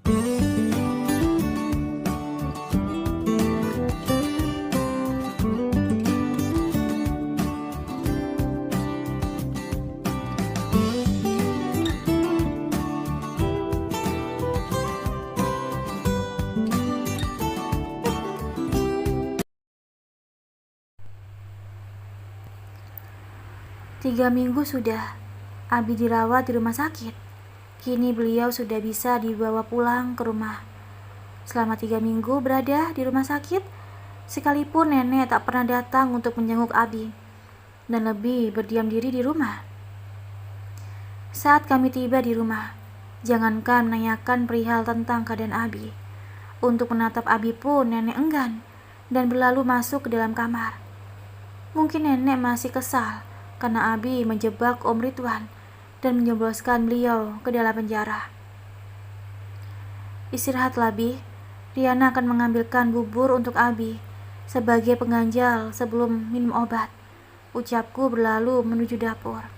Tiga minggu sudah Abi dirawat di rumah sakit. Kini beliau sudah bisa dibawa pulang ke rumah. Selama 3 minggu berada di rumah sakit, sekalipun nenek tak pernah datang untuk menjenguk Abi dan lebih berdiam diri di rumah. Saat kami tiba di rumah, jangankan menanyakan perihal tentang keadaan Abi, untuk menatap Abi pun nenek enggan dan berlalu masuk ke dalam kamar. Mungkin nenek masih kesal karena Abi menjebak Om Ridwan dan menjebloskan beliau ke dalam penjara. Istirahatlah, Bi. Riana akan mengambilkan bubur untuk Abi sebagai pengganjal sebelum minum obat, ucapku berlalu menuju dapur.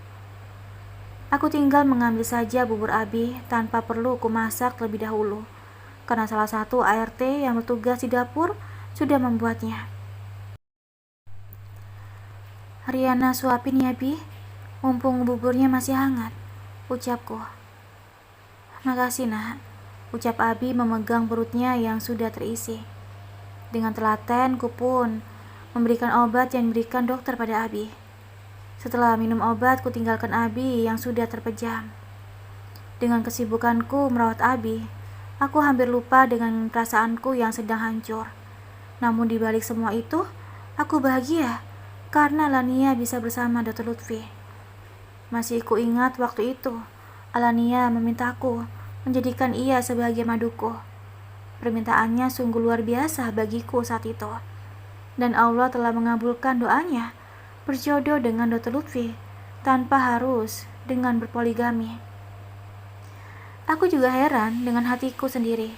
Aku tinggal mengambil saja bubur Abi tanpa perlu kumasak terlebih dahulu, karena salah satu ART yang bertugas di dapur sudah membuatnya. Riana suapin ya, Bi, mumpung buburnya masih hangat, ucapku. Makasih, Nak, ucap Abi memegang perutnya yang sudah terisi. Dengan telaten, ku pun memberikan obat yang diberikan dokter pada Abi. Setelah minum obat, ku tinggalkan Abi yang sudah terpejam. Dengan kesibukanku merawat Abi, aku hampir lupa dengan perasaanku yang sedang hancur. Namun di balik semua itu, aku bahagia karena Alania bisa bersama Dr. Lutfi. Masih ku ingat waktu itu, Alania memintaku menjadikan ia sebagai maduku. Permintaannya sungguh luar biasa bagiku saat itu. Dan Allah telah mengabulkan doanya, berjodoh dengan Dr. Lutfi tanpa harus dengan berpoligami. Aku juga heran dengan hatiku sendiri.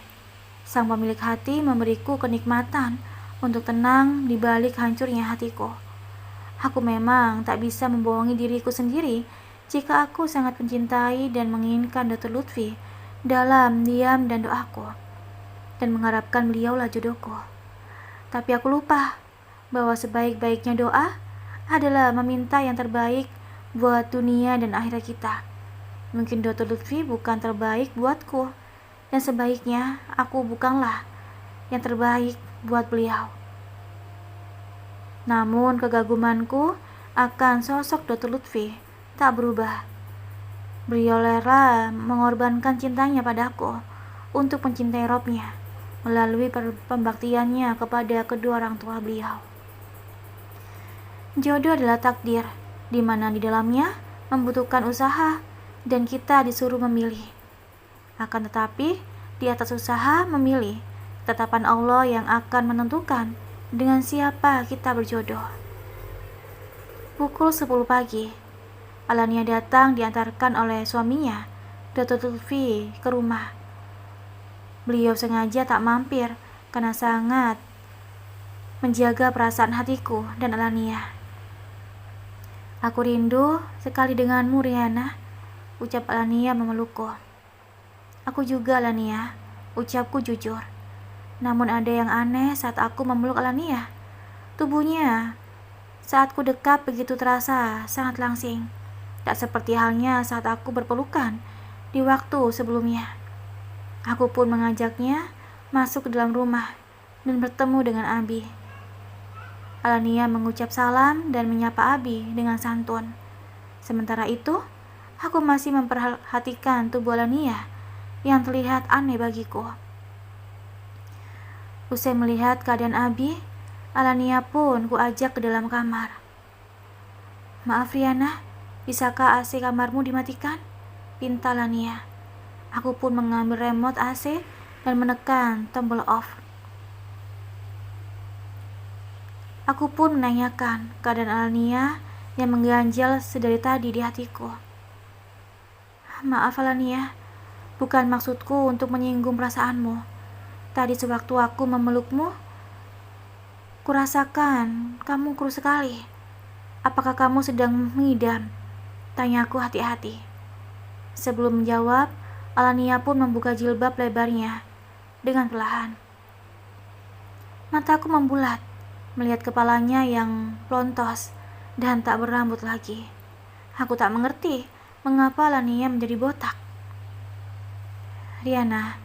Sang pemilik hati memberiku kenikmatan untuk tenang di balik hancurnya hatiku. Aku memang tak bisa membohongi diriku sendiri jika aku sangat mencintai dan menginginkan Dr. Lutfi dalam diam dan doaku, dan mengharapkan beliaulah jodohku. Tapi aku lupa bahwa sebaik-baiknya doa adalah meminta yang terbaik buat dunia dan akhirat kita. Mungkin Dr. Lutfi bukan terbaik buatku, dan sebaiknya aku bukanlah yang terbaik buat beliau. Namun kekagumanku akan sosok Dr. Lutfi tak berubah. Beliau rela mengorbankan cintanya padaku untuk mencintai Robnya melalui pembaktiannya kepada kedua orang tua beliau. Jodoh adalah takdir, di mana di dalamnya membutuhkan usaha dan kita disuruh memilih. Akan tetapi, di atas usaha memilih, ketetapan Allah yang akan menentukan dengan siapa kita berjodoh. Pukul 10 pagi, Alania datang diantarkan oleh suaminya, Dr. Lutfi, ke rumah. Beliau sengaja tak mampir karena sangat menjaga perasaan hatiku dan Alania. Aku rindu sekali denganmu, Riana, ucap Alania memelukku. Aku juga, Alania, ucapku jujur. Namun ada yang aneh saat aku memeluk Alania. Tubuhnya saat ku dekap begitu terasa sangat langsing, tak seperti halnya saat aku berpelukan di waktu sebelumnya. Aku pun mengajaknya masuk ke dalam rumah dan bertemu dengan Abi. Alania mengucap salam dan menyapa Abi dengan santun. Sementara itu, aku masih memperhatikan tubuh Alania yang terlihat aneh bagiku. Usai melihat keadaan Abi, Alania pun kuajak ke dalam kamar. Maaf Riana, bisakah AC kamarmu dimatikan? Pinta Alania. Aku pun mengambil remote AC dan menekan tombol off. Aku pun menanyakan keadaan Alania yang mengganjal sedari tadi di hatiku. Maaf Alania, bukan maksudku untuk menyinggung perasaanmu. Tadi sewaktu aku memelukmu, kurasakan kamu kurus sekali. Apakah kamu sedang mengidam? Tanyaku hati-hati. Sebelum menjawab, Alania pun membuka jilbab lebarnya dengan perlahan. Mataku membulat melihat kepalanya yang plontos dan tak berambut lagi. Aku tak mengerti mengapa Alania menjadi botak. Riana,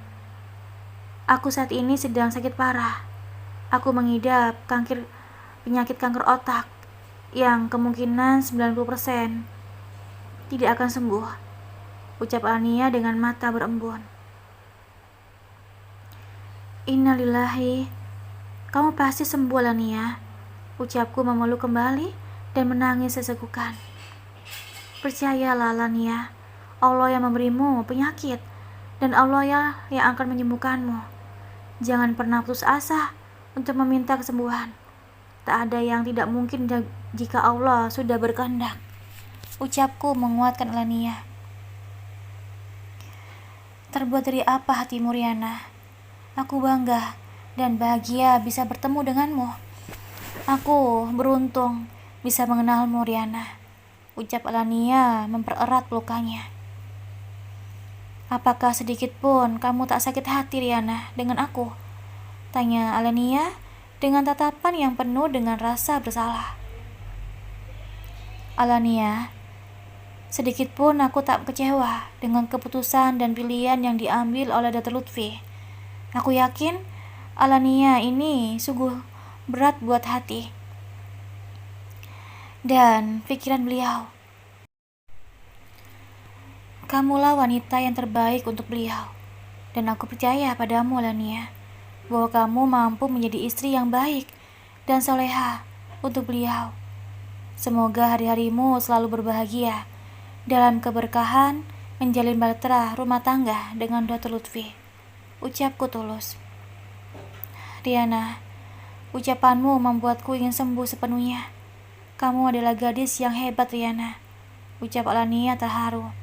aku saat ini sedang sakit parah. Aku mengidap penyakit kanker otak yang kemungkinan 90% tidak akan sembuh, ucap Alania dengan mata berembun. Innalillahi, kamu pasti sembuh Alania, ucapku memeluk kembali dan menangis sesegukan. Percayalah Alania, Allah yang memberimu penyakit dan Allah yang akan menyembuhkanmu. Jangan pernah putus asa untuk meminta kesembuhan. Tak ada yang tidak mungkin jika Allah sudah berkehendak, ucapku menguatkan Alania. Terbuat dari apa hatimu Riana? Aku bangga dan bahagia bisa bertemu denganmu. Aku beruntung bisa mengenalmu Riana, ucap Alania mempererat pelukanya. Apakah sedikit pun kamu tak sakit hati Riana dengan aku? Tanya Alania dengan tatapan yang penuh dengan rasa bersalah. Alania, sedikit pun aku tak kecewa dengan keputusan dan pilihan yang diambil oleh Dr. Lutfi. Aku yakin Alania ini sungguh berat buat hati dan pikiran beliau. Kamulah wanita yang terbaik untuk beliau, dan aku percaya padamu Alania, bahwa kamu mampu menjadi istri yang baik dan soleha untuk beliau. Semoga hari-harimu selalu berbahagia dalam keberkahan menjalin bahtera rumah tangga dengan Dr. Lutfi, ucapku tulus. Riana, ucapanmu membuatku ingin sembuh sepenuhnya. Kamu adalah gadis yang hebat Riana, ucap Alania terharu.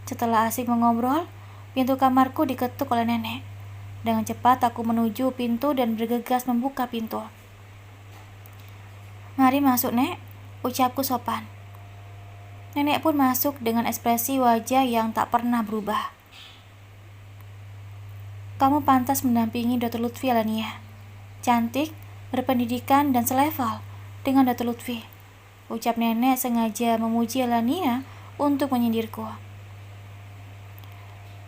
Setelah asik mengobrol, pintu kamarku diketuk oleh nenek. Dengan cepat aku menuju pintu dan bergegas membuka pintu. Mari masuk Nek, ucapku sopan. Nenek pun masuk dengan ekspresi wajah yang tak pernah berubah. Kamu pantas mendampingi Dr. Lutfi Alania. Cantik, berpendidikan dan selevel dengan Dr. Lutfi, ucap nenek sengaja memuji Alania untuk menyindirku.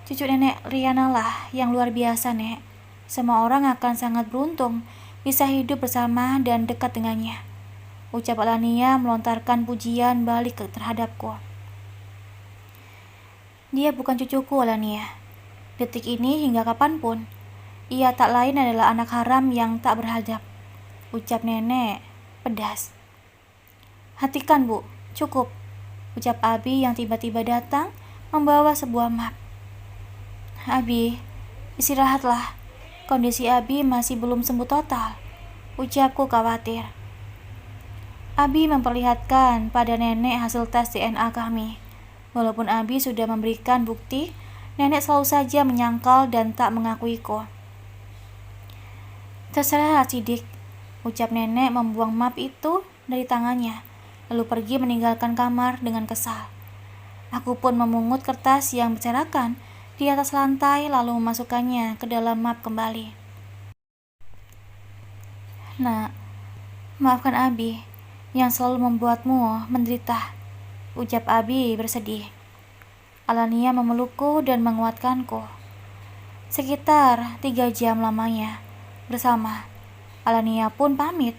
Cucu nenek Riana lah yang luar biasa, Nek. Semua orang akan sangat beruntung bisa hidup bersama dan dekat dengannya, ucap Alania melontarkan pujian balik terhadapku. Dia bukan cucuku Alania. Detik ini hingga kapanpun, ia tak lain adalah anak haram yang tak berhadap, ucap nenek pedas. Hatikan Bu, cukup, ucap Abi yang tiba-tiba datang membawa sebuah map. Abi, istirahatlah. Kondisi Abi masih belum sembuh total, ucapku khawatir. Abi memperlihatkan pada nenek hasil tes DNA kami. Walaupun Abi sudah memberikan bukti, nenek selalu saja menyangkal dan tak mengakuiku. Terserah Sidik, ucap nenek membuang map itu dari tangannya, lalu pergi meninggalkan kamar dengan kesal. Aku pun memungut kertas yang berserakan di atas lantai lalu memasukkannya ke dalam map kembali. Nak, maafkan Abi yang selalu membuatmu menderita, ucap Abi bersedih. Alania memelukku dan menguatkanku. Sekitar 3 jam lamanya bersama. Alania pun pamit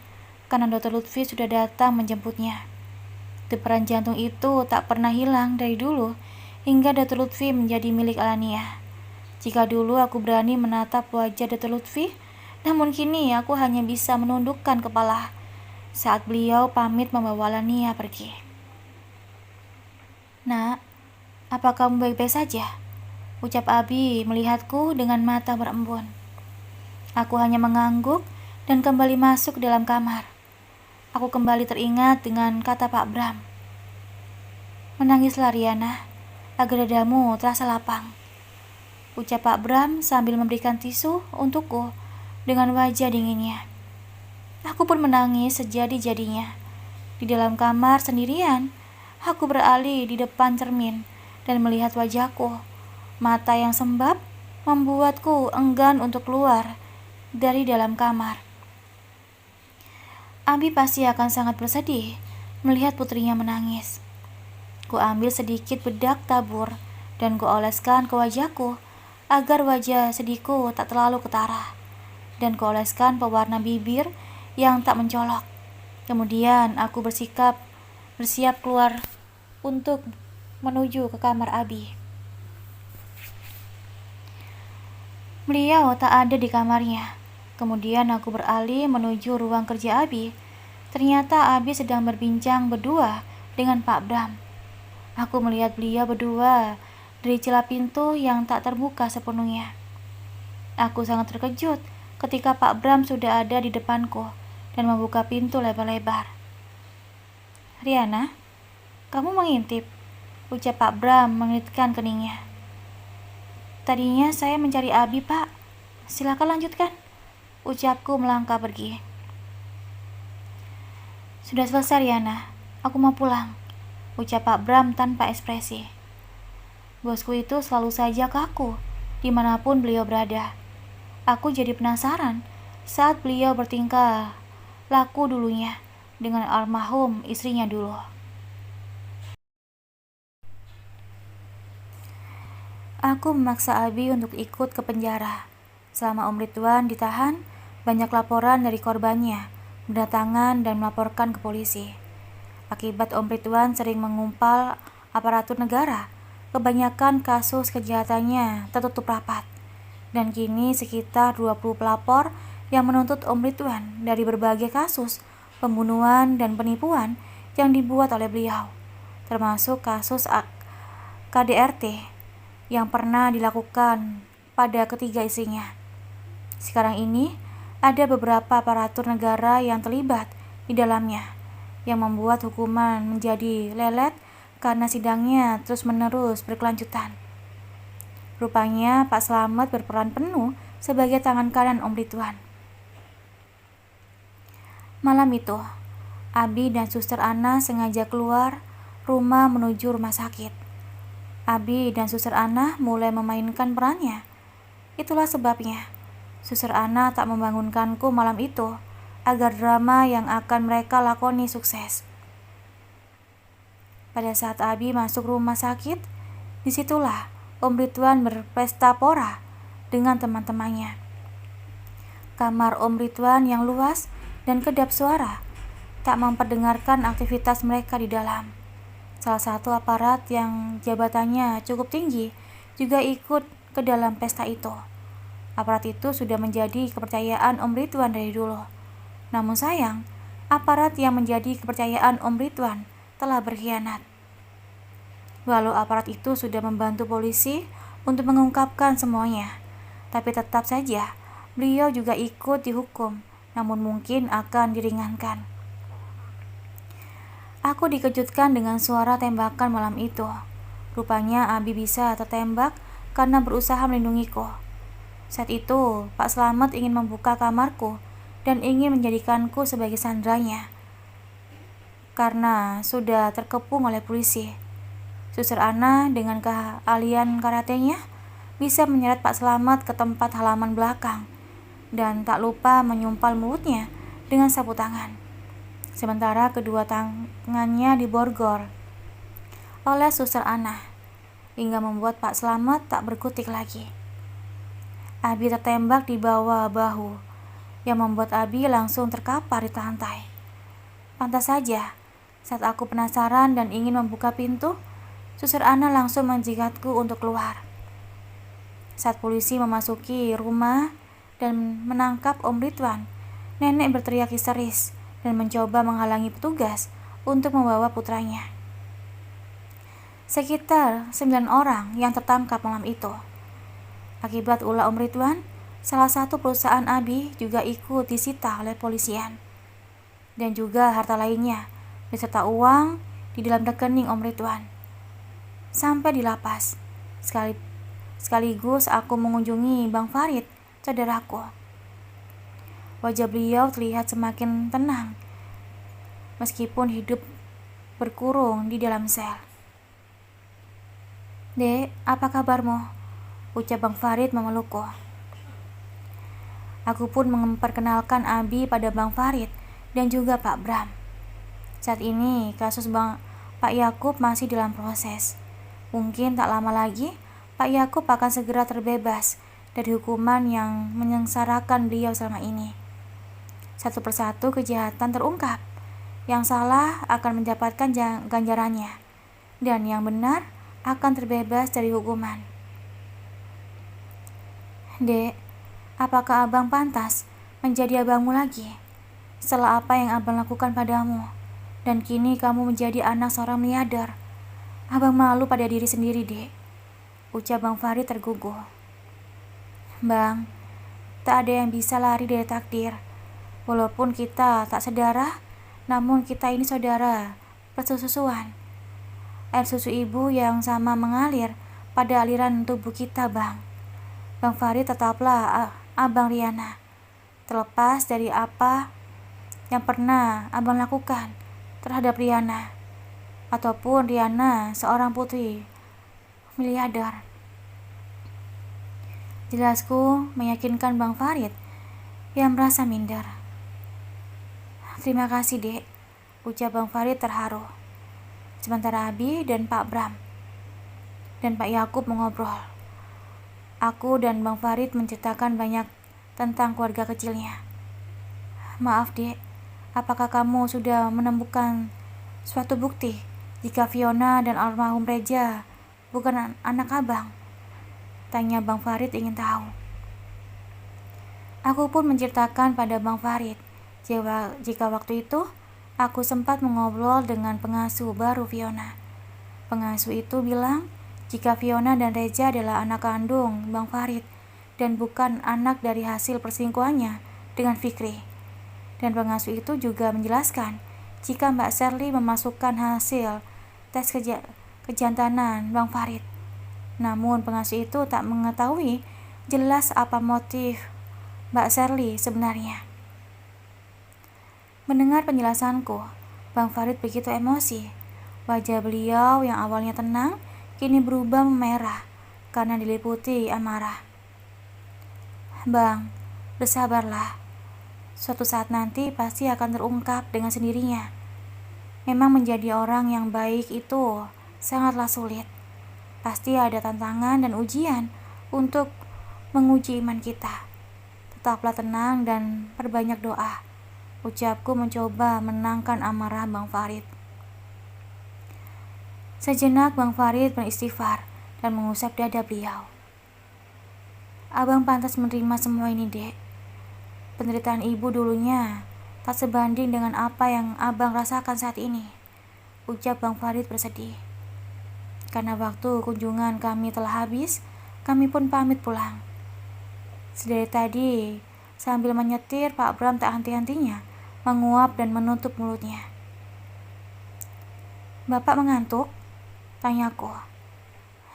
karena Dr. Lutfi sudah datang menjemputnya. Deperan jantung itu tak pernah hilang dari dulu hingga Dr. Lutfi menjadi milik Alania. Jika dulu aku berani menatap wajah Dr. Lutfi, namun kini aku hanya bisa menundukkan kepala saat beliau pamit membawa Alania pergi. Nak, apa kamu baik-baik saja? Ucap Abi melihatku dengan mata berembun. Aku hanya mengangguk dan kembali masuk ke dalam kamar. Aku kembali teringat dengan kata Pak Bram. Menangislah Riana, agar dadamu terasa lapang, ucap Pak Bram sambil memberikan tisu untukku dengan wajah dinginnya. Aku pun menangis sejadi-jadinya. Di dalam kamar sendirian, aku beralih di depan cermin dan melihat wajahku. Mata yang sembab membuatku enggan untuk keluar dari dalam kamar. Abi pasti akan sangat bersedih melihat putrinya menangis. Ku ambil sedikit bedak tabur dan ku oleskan ke wajahku agar wajah sedihku tak terlalu ketara, dan ku oleskan pewarna bibir yang tak mencolok. Kemudian aku bersiap keluar untuk menuju ke kamar Abi. Beliau tak ada di kamarnya. Kemudian aku beralih menuju ruang kerja Abi. Ternyata Abi sedang berbincang berdua dengan Pak Bram. Aku melihat beliau berdua dari celah pintu yang tak terbuka sepenuhnya. Aku sangat terkejut ketika Pak Bram sudah ada di depanku dan membuka pintu lebar-lebar. "Riana, kamu mengintip?" ucap Pak Bram mengelitkan keningnya. "Tadinya saya mencari Abi, Pak. Silakan lanjutkan," ucapku melangkah pergi. "Sudah selesai, Riana. Aku mau pulang," ucap Pak Bram tanpa ekspresi. Bosku itu selalu saja kaku, dimanapun beliau berada. Aku jadi penasaran saat beliau bertingkah laku dulunya dengan almarhum istrinya dulu. Aku memaksa Abi untuk ikut ke penjara. Selama Om Ridwan ditahan, banyak laporan dari korbannya berdatangan dan melaporkan ke polisi. Akibat Om Ridwan sering mengumpal aparatur negara, kebanyakan kasus kejahatannya tertutup rapat. Dan kini sekitar 20 pelapor yang menuntut Om Ridwan dari berbagai kasus pembunuhan dan penipuan yang dibuat oleh beliau, termasuk kasus KDRT yang pernah dilakukan pada ketiga istrinya. Sekarang ini ada beberapa aparatur negara yang terlibat di dalamnya, yang membuat hukuman menjadi lelet karena sidangnya terus-menerus berkelanjutan. Rupanya Pak Slamet berperan penuh sebagai tangan kanan Om Ridwan. Malam itu, Abi dan Suster Ana sengaja keluar rumah menuju rumah sakit. Abi dan Suster Ana mulai memainkan perannya. Itulah sebabnya Suster Ana tak membangunkanku malam itu agar drama yang akan mereka lakoni sukses. Pada saat Abi masuk rumah sakit, disitulah Om Ridwan berpesta pora dengan teman-temannya. Kamar Om Ridwan yang luas dan kedap suara tak memperdengarkan aktivitas mereka di dalam. Salah satu aparat yang jabatannya cukup tinggi juga ikut ke dalam pesta itu. Aparat itu sudah menjadi kepercayaan Om Ridwan dari dulu. Namun sayang, aparat yang menjadi kepercayaan Om Ridwan telah berkhianat. Walau aparat itu sudah membantu polisi untuk mengungkapkan semuanya, tapi tetap saja beliau juga ikut dihukum, namun mungkin akan diringankan. Aku dikejutkan dengan suara tembakan malam itu. Rupanya Abi bisa tertembak karena berusaha melindungiku. Saat itu, Pak Slamet ingin membuka kamarku dan ingin menjadikanku sebagai sandranya karena sudah terkepung oleh polisi. Suster Ana dengan keahlian karatenya bisa menyeret Pak Slamet ke tempat halaman belakang dan tak lupa menyumpal mulutnya dengan sapu tangan. Sementara kedua tangannya diborgol oleh Suster Ana hingga membuat Pak Slamet tak berkutik lagi. Abi tertembak di bawah bahu yang membuat Abi langsung terkapar di lantai. Pantas saja, saat aku penasaran dan ingin membuka pintu, Suster Ana langsung menjigatku untuk keluar. Saat polisi memasuki rumah dan menangkap Om Ridwan, nenek berteriak histeris dan mencoba menghalangi petugas untuk membawa putranya. Sekitar 9 orang yang tertangkap malam itu. Akibat ulah Om Ridwan, salah satu perusahaan Abi juga ikut disita oleh polisian. Dan juga harta lainnya, beserta uang di dalam rekening Om Ridwan. Sampai di lapas. Sekaligus aku mengunjungi Bang Farid, saudaraku. Wajah beliau terlihat semakin tenang, meskipun hidup berkurung di dalam sel. "Dek, apa kabarmu?" ucap Bang Farid memelukku. Aku pun memperkenalkan Abi pada Bang Farid dan juga Pak Bram. Saat ini kasus Pak Yakub masih dalam proses. Mungkin tak lama lagi Pak Yakub akan segera terbebas dari hukuman yang menyengsarakan beliau selama ini. Satu persatu kejahatan terungkap. Yang salah akan mendapatkan ganjarannya, dan yang benar akan terbebas dari hukuman. Dek, apakah abang pantas menjadi abangmu lagi setelah apa yang abang lakukan padamu? Dan kini kamu menjadi anak seorang miliarder. Abang malu pada diri sendiri, Dek, ucap Bang Farid terguguh. Bang, tak ada yang bisa lari dari takdir. Walaupun kita tak sedarah, namun kita ini saudara persusuan. Air susu ibu yang sama mengalir pada aliran tubuh kita, Bang. Bang Farid tetaplah Abang Riana, terlepas dari apa yang pernah Abang lakukan terhadap Riana, ataupun Riana seorang putri miliarder. Jelasku meyakinkan Bang Farid yang merasa minder. Terima kasih, Dek, ucap Bang Farid terharu. Sementara Abi dan Pak Bram dan Pak Yakub mengobrol. Aku dan Bang Farid menceritakan banyak tentang keluarga kecilnya. Maaf, Dek, apakah kamu sudah menemukan suatu bukti jika Fiona dan almarhum Reja bukan anak abang? Tanya Bang Farid ingin tahu. Aku pun menceritakan pada Bang Farid jika waktu itu aku sempat mengobrol dengan pengasuh baru Fiona. Pengasuh itu bilang jika Fiona dan Reja adalah anak kandung Bang Farid dan bukan anak dari hasil perselingkuhannya dengan Fikri. Dan pengasuh itu juga menjelaskan jika Mbak Shirley memasukkan hasil tes kejantanan Bang Farid. Namun pengasuh itu tak mengetahui jelas apa motif Mbak Shirley sebenarnya. Mendengar penjelasanku, Bang Farid begitu emosi. Wajah beliau yang awalnya tenang kini berubah memerah karena diliputi amarah. Bang, bersabarlah. Suatu saat nanti pasti akan terungkap dengan sendirinya. Memang menjadi orang yang baik itu sangatlah sulit. Pasti ada tantangan dan ujian untuk menguji iman kita. Tetaplah tenang dan perbanyak doa, ucapku mencoba menangkan amarah Bang Farid. Sejenak Bang Farid beristighfar dan mengusap dada beliau. Abang pantas menerima semua ini, Dek. Penderitaan ibu dulunya tak sebanding dengan apa yang abang rasakan saat ini, ucap Bang Farid bersedih. Karena waktu kunjungan kami telah habis, kami pun pamit pulang. Sedari tadi, sambil menyetir, Pak Bram tak henti-hentinya menguap dan menutup mulutnya. Bapak mengantuk? Tanyaku.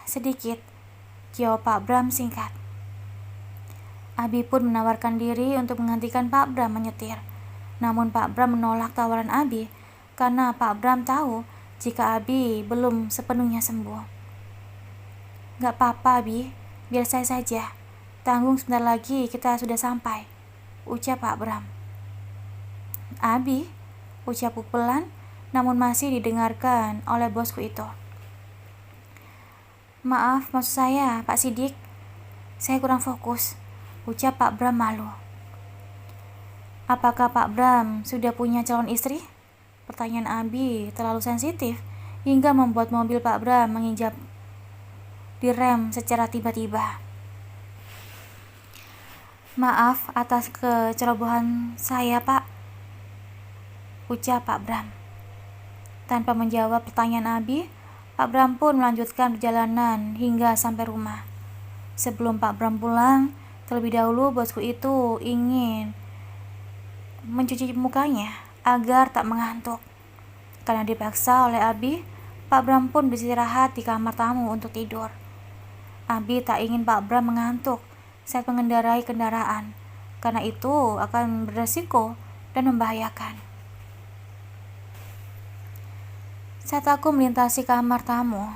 Sedikit, jawab Pak Bram singkat. Abi pun menawarkan diri untuk menggantikan Pak Bram menyetir. Namun Pak Bram menolak tawaran Abi karena Pak Bram tahu jika Abi belum sepenuhnya sembuh. Gak apa-apa, Abi, biar saya saja. Tanggung sebentar lagi kita sudah sampai, ucap Pak Bram. Abi, ucapku pelan, namun masih didengarkan oleh bosku itu. Maaf, maksud saya, Pak Sidik. Saya kurang fokus, ucap Pak Bram malu. Apakah Pak Bram sudah punya calon istri? Pertanyaan Abi terlalu sensitif hingga membuat mobil Pak Bram menginjak direm secara tiba-tiba. Maaf atas kecerobohan saya, Pak, ucap Pak Bram. Tanpa menjawab pertanyaan Abi, Pak Bram pun melanjutkan perjalanan hingga sampai rumah. Sebelum Pak Bram pulang, terlebih dahulu bosku itu ingin mencuci mukanya agar tak mengantuk. Karena dipaksa oleh Abi, Pak Bram pun beristirahat di kamar tamu untuk tidur. Abi tak ingin Pak Bram mengantuk saat mengendarai kendaraan, karena itu akan beresiko dan membahayakan. Saat aku melintasi kamar tamu,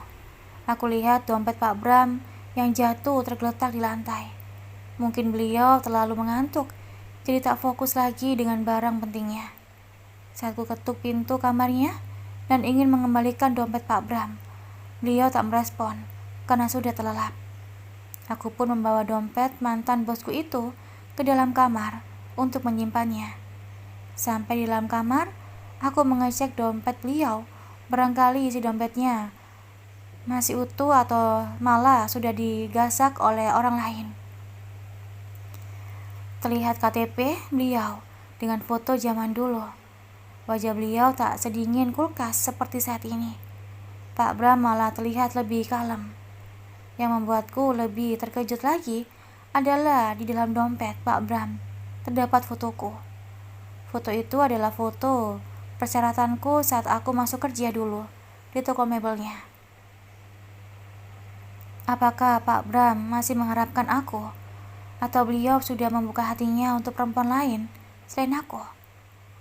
aku lihat dompet Pak Bram yang jatuh tergeletak di lantai. Mungkin beliau terlalu mengantuk, jadi tak fokus lagi dengan barang pentingnya. Saat ku ketuk pintu kamarnya dan ingin mengembalikan dompet Pak Bram, beliau tak merespon karena sudah terlelap. Aku pun membawa dompet mantan bosku itu ke dalam kamar untuk menyimpannya. Sampai di dalam kamar, aku mengecek dompet beliau. Barangkali isi dompetnya masih utuh atau malah sudah digasak oleh orang lain. Terlihat KTP beliau dengan foto zaman dulu. Wajah beliau tak sedingin kulkas seperti saat ini. Pak Bram malah terlihat lebih kalem. Yang membuatku lebih terkejut lagi adalah di dalam dompet Pak Bram terdapat fotoku. Foto itu adalah foto persyaratanku saat aku masuk kerja dulu di toko mebelnya. Apakah Pak Bram masih mengharapkan aku? Atau beliau sudah membuka hatinya untuk perempuan lain selain aku?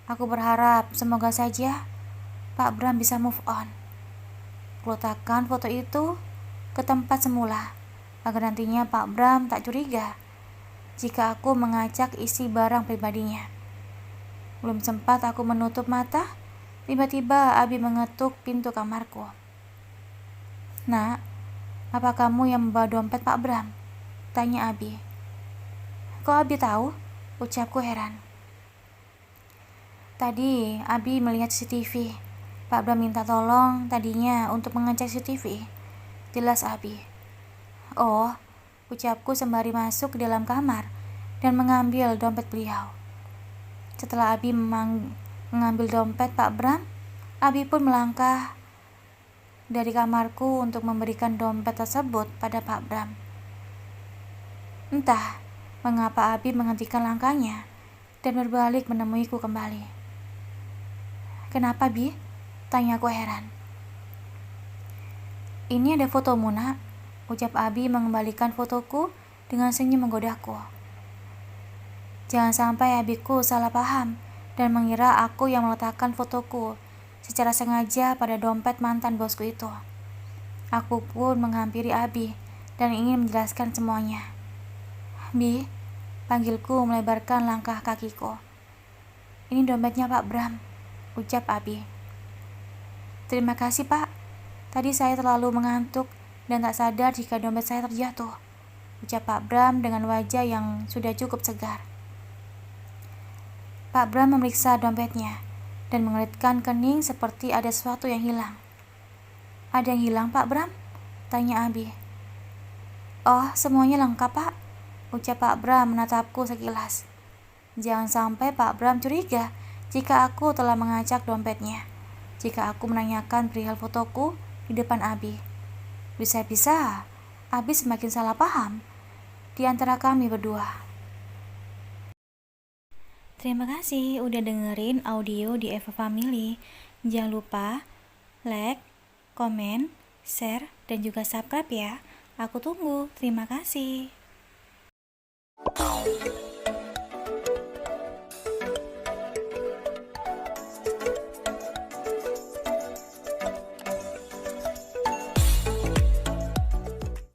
Aku berharap semoga saja Pak Bram bisa move on. Kuletakkan foto itu ke tempat semula agar nantinya Pak Bram tak curiga jika aku mengacak isi barang pribadinya. Belum sempat aku menutup mata, tiba-tiba Abi mengetuk pintu kamarku. "Nak, apa kamu yang membawa dompet Pak Bram?" tanya Abi. "Kok Abi tahu?" ucapku heran. "Tadi Abi melihat CCTV. Pak Bram minta tolong tadinya untuk mengecek CCTV." Jelas Abi. "Oh," ucapku sembari masuk ke dalam kamar dan mengambil dompet beliau. Setelah Abi mengambil dompet Pak Bram, Abi pun melangkah dari kamarku untuk memberikan dompet tersebut pada Pak Bram. Entah mengapa Abi menghentikan langkahnya dan berbalik menemuiku kembali. "Kenapa, Bi?" tanyaku heran. "Ini ada fotomu, Nak," ucap Abi mengembalikan fotoku dengan senyum menggodaku. Jangan sampai Abiku salah paham dan mengira aku yang meletakkan fotoku secara sengaja pada dompet mantan bosku itu. Aku pun menghampiri Abi dan ingin menjelaskan semuanya. "Bi," panggilku melebarkan langkah kakiku. "Ini dompetnya Pak Bram," ucap Abi. "Terima kasih, Pak. Tadi saya terlalu mengantuk dan tak sadar jika dompet saya terjatuh," ucap Pak Bram dengan wajah yang sudah cukup segar. Pak Bram memeriksa dompetnya dan mengerutkan kening seperti ada sesuatu yang hilang. "Ada yang hilang, Pak Bram?" tanya Abi. "Oh, semuanya lengkap, Pak," ucap Pak Bram menatapku sekilas. Jangan sampai Pak Bram curiga jika aku telah mengacak dompetnya. Jika aku menanyakan perihal fotoku di depan Abi, bisa-bisa Abi semakin salah paham di antara kami berdua. Terima kasih udah dengerin audio di Eva Family. Jangan lupa like, komen, share, dan juga subscribe ya. Aku tunggu. Terima kasih.